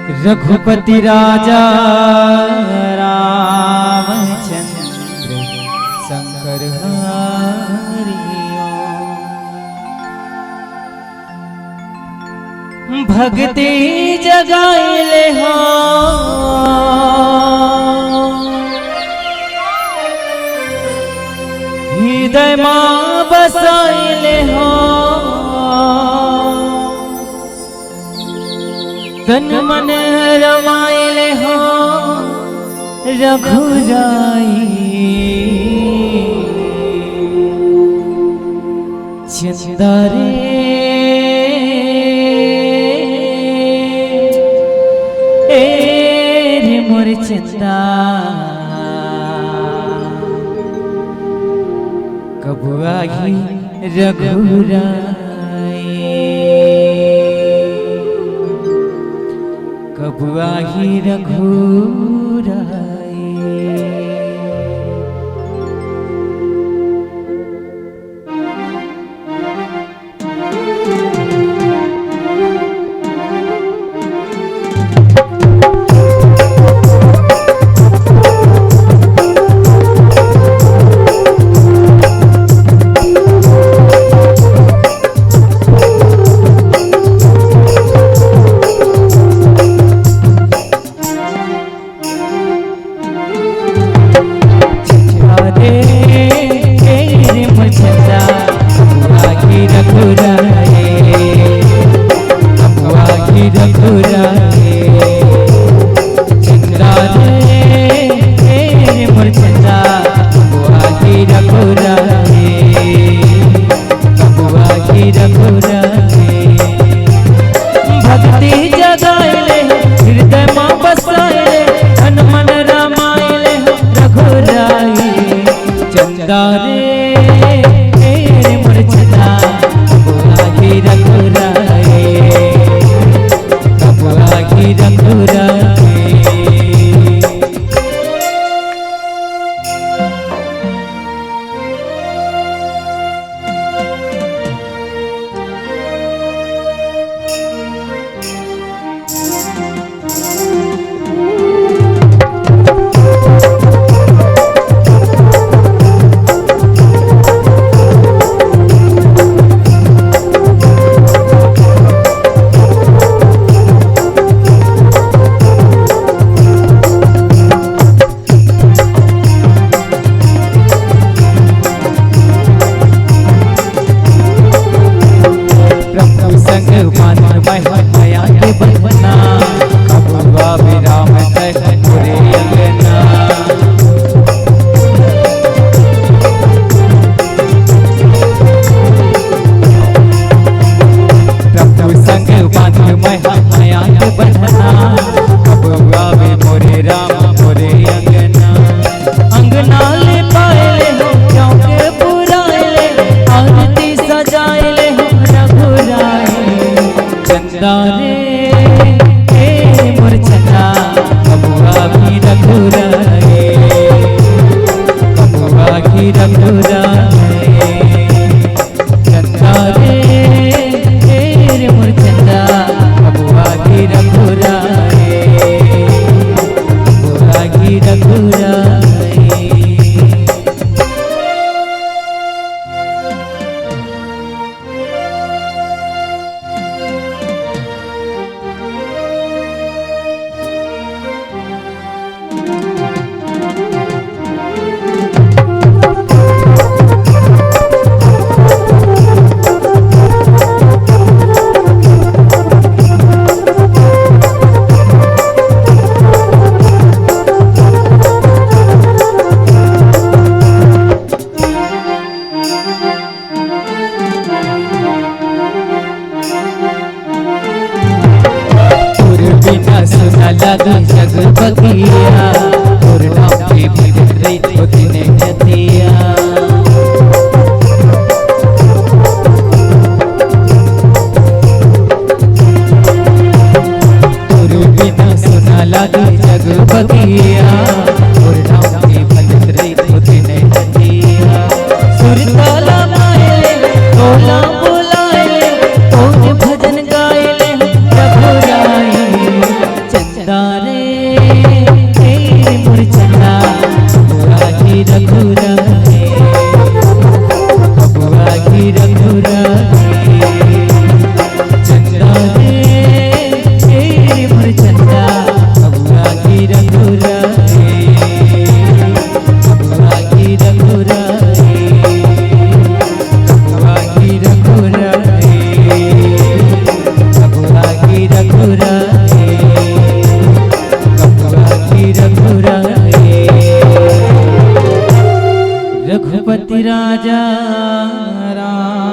रघुपति राजा रामचंद्र शंकर हरि ओम। भक्ति जगाइले हो हृदय मां बसाइले हो तन मन रमाइले हो रघुराई चिंता रे मोर चिंता कब आई रघुराई कब आई रघुराई। भक्ति जगाइले हृदय मां बसाइले तन मन रमाइले रघुराई चंदा रे मोर चंदा आखी रघुराई कब आखी रघुराई। मोर चंदा कबुआ भी रघुराई कबुआ की रघुराई चंदा रे मोर चंदा कबुआ की रघुराई कबुआ की रघुराई। लगा जग बगिया और नाम पे भजन रही उतने नदिया तुरु बिना सुना लगा जग बगिया और नाम पे भजन रही उतने नदिया सुरताला मायले तोला बुलाए और भजन गाए रघुराई रघुपति राजा राम।